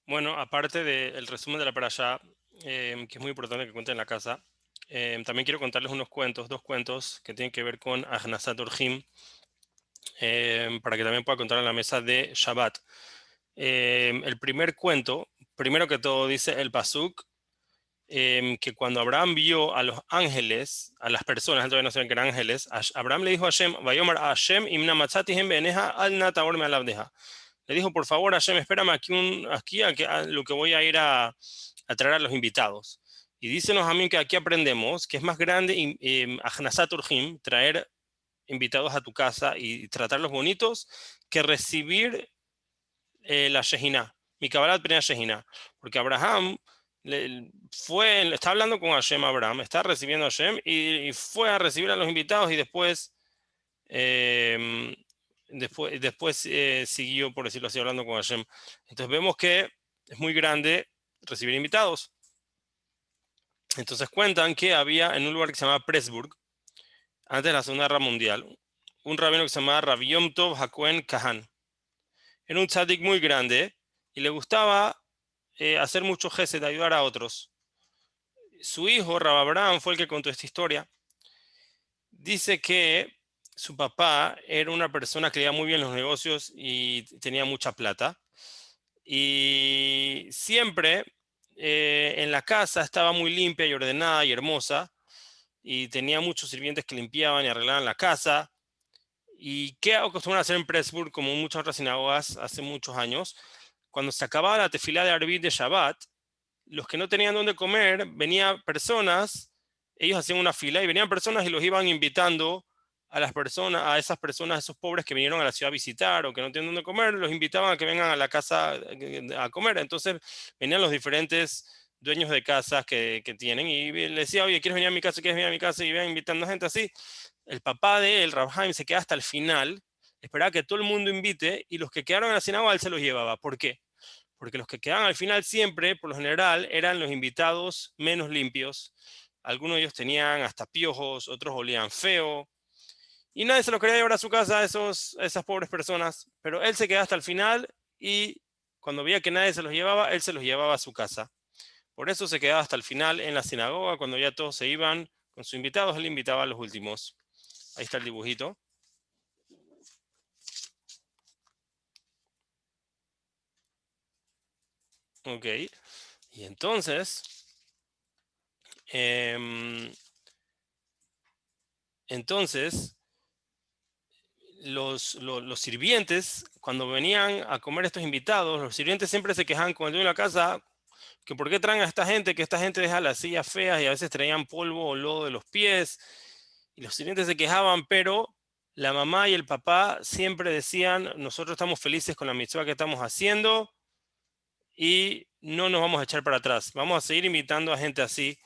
Bueno, aparte del resumen de la parashá, que es muy importante que cuenten en la casa, también quiero contarles unos cuentos, dos cuentos que tienen que ver con Ahnasat Orhim, para que también pueda contar en la mesa de Shabbat. El primer cuento, primero que todo, dice el Pasuk, que cuando Abraham vio a los ángeles, a las personas, todavía no saben que eran ángeles, Abraham le dijo a Hashem, Vayomar a Hashem, imna matzatihem beneja al nataor me alabdeja. Le dijo, por favor, Hashem, espérame aquí a lo que voy a ir a traer a los invitados. Y dícenos a mí que aquí aprendemos que es más grande Ahnasat Urhim, traer invitados a tu casa y tratarlos bonitos, que recibir la Shejina, mi Kabbalat Pnei Shejina. Porque Abraham está hablando con Hashem, Abraham, está recibiendo a Hashem y fue a recibir a los invitados y eh, después siguió, por decirlo así, hablando con Hashem. Entonces vemos que es muy grande recibir invitados. Entonces cuentan que había en un lugar que se llama Pressburg, antes de la Segunda Guerra Mundial, un rabino que se llamaba Rabbi Yom Tov Hakuen Kahan. Era un tzadik muy grande y le gustaba hacer mucho gesed, de ayudar a otros. Su hijo, Rab Abraham, fue el que contó esta historia. Dice que su papá era una persona que leía muy bien los negocios y tenía mucha plata. Y siempre en la casa estaba muy limpia y ordenada y hermosa. Y tenía muchos sirvientes que limpiaban y arreglaban la casa. ¿Y qué acostumbran a hacer en Pressburg, como en muchas otras sinagogas hace muchos años? Cuando se acababa la tefilá de Arvit de Shabbat, los que no tenían dónde comer, venían personas, ellos hacían una fila y venían personas y los iban invitando a las personas, a esas personas, a esos pobres que vinieron a la ciudad a visitar o que no tienen dónde comer, los invitaban a que vengan a la casa a comer. Entonces venían los diferentes dueños de casas que tienen y le decía, oye, ¿quieres venir a mi casa? ¿Quieres venir a mi casa? Y iban invitando gente así. El papá de él, Rav Haim, se queda hasta el final, esperaba que todo el mundo invite y los que quedaron en la sinagoga él se los llevaba. ¿Por qué? Porque los que quedaban al final siempre, por lo general, eran los invitados menos limpios. Algunos de ellos tenían hasta piojos, otros olían feo, y nadie se los quería llevar a su casa a esas pobres personas, pero él se quedaba hasta el final y cuando veía que nadie se los llevaba, él se los llevaba a su casa. Por eso se quedaba hasta el final en la sinagoga, cuando ya todos se iban con sus invitados, él invitaba a los últimos. Ahí está el dibujito. Ok. Y em, entonces los sirvientes, cuando venían a comer estos invitados, los sirvientes siempre se quejaban con el dueño de la casa que por qué traen a esta gente, que esta gente deja las sillas feas y a veces traían polvo o lodo de los pies. Y los sirvientes se quejaban, pero la mamá y el papá siempre decían, nosotros estamos felices con la mitzvah que estamos haciendo y no nos vamos a echar para atrás. Vamos a seguir invitando a gente así.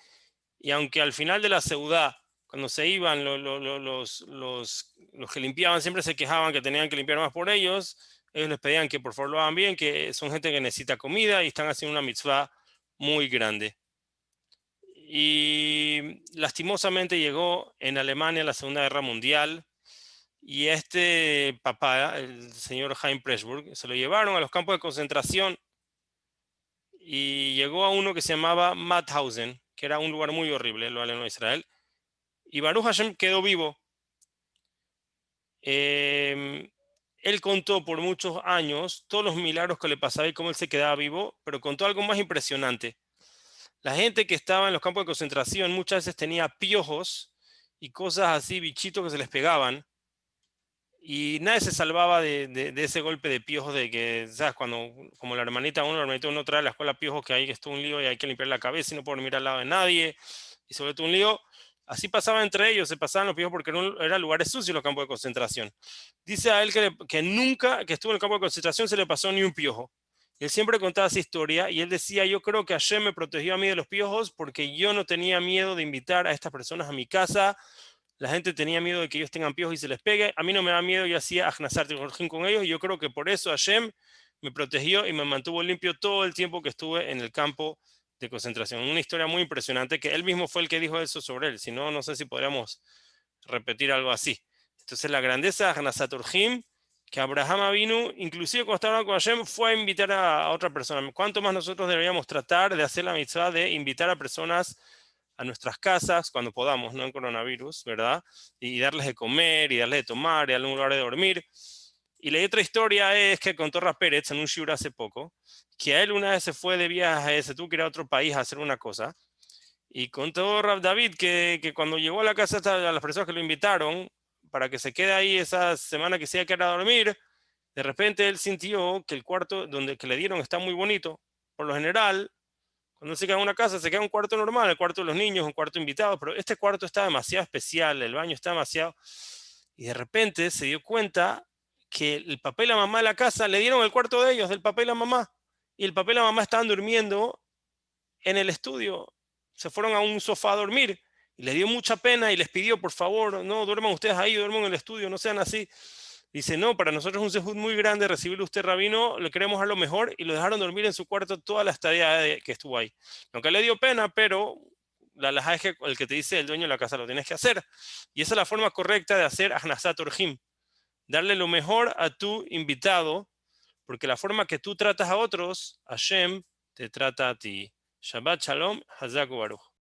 Y aunque al final de la seudá, cuando se iban, los que limpiaban siempre se quejaban que tenían que limpiar más por ellos, ellos les pedían que por favor lo hagan bien, que son gente que necesita comida y están haciendo una mitzvah muy grande. Y lastimosamente llegó en Alemania la Segunda Guerra Mundial y este papá, el señor Chaim Pressburg, se lo llevaron a los campos de concentración y llegó a uno que se llamaba Mauthausen, que era un lugar muy horrible, lo aleno de Israel. Y Baruch Hashem quedó vivo. Eh, Él contó por muchos años todos los milagros que le pasaba y cómo él se quedaba vivo, pero contó algo más impresionante. La gente que estaba en los campos de concentración muchas veces tenía piojos y cosas así, bichitos que se les pegaban. Y nadie se salvaba de ese golpe de piojos de que, ¿sabes? Cuando, como la hermanita uno trae a la escuela piojos que hay que es todo un lío y hay que limpiar la cabeza y no puede mirar al lado de nadie. Y sobre todo un lío. Así pasaba entre ellos, se pasaban los piojos porque eran lugares sucios los campos de concentración. Dice a él que nunca que estuvo en el campo de concentración se le pasó ni un piojo. Él siempre contaba esa historia y él decía, yo creo que Hashem me protegió a mí de los piojos porque yo no tenía miedo de invitar a estas personas a mi casa. La gente tenía miedo de que ellos tengan piojos y se les pegue. A mí no me da miedo, yo hacía Ahnasar con ellos y yo creo que por eso Hashem me protegió y me mantuvo limpio todo el tiempo que estuve en el campo de concentración. Una historia muy impresionante que él mismo fue el que dijo eso sobre él. Si no, no sé si podríamos repetir algo así. Entonces la grandeza de Ahnasat Orhim, que Abraham vino, inclusive cuando estaba con Hashem, fue a invitar a otra persona. ¿Cuánto más nosotros deberíamos tratar de hacer la mitzvah de invitar a personas a nuestras casas cuando podamos, no en coronavirus, ¿verdad? Y darles de comer, y darles de tomar, y darles un lugar de dormir. Y la otra historia es que contó Rab Pérez en un shiur hace poco, que a él una vez se fue de viaje, se tuvo que ir a otro país a hacer una cosa, y contó Rab David que cuando llegó a la casa a las personas que lo invitaron, para que se quede ahí esa semana que se iba a quedar a dormir, de repente él sintió que el cuarto donde que le dieron está muy bonito. Por lo general, cuando se queda en una casa, se queda en un cuarto normal, el cuarto de los niños, un cuarto invitado, pero este cuarto está demasiado especial, el baño está demasiado... Y de repente se dio cuenta que el papá y la mamá de la casa le dieron el cuarto de ellos, del papá y la mamá. Y el papá y la mamá estaban durmiendo en el estudio. Se fueron a un sofá a dormir. Y le dio mucha pena y les pidió, por favor, no duerman ustedes ahí, duerman en el estudio, no sean así. Dice, no, para nosotros es un sejud muy grande recibirle usted, rabino, le queremos dar lo mejor, y lo dejaron dormir en su cuarto toda la estadía que estuvo ahí. Aunque le dio pena, pero la alajá es que el que te dice el dueño de la casa lo tienes que hacer. Y esa es la forma correcta de hacer Ahnasat Orhim, darle lo mejor a tu invitado, porque la forma que tú tratas a otros, Hashem te trata a ti. Shabbat Shalom, Hazaku Baruch.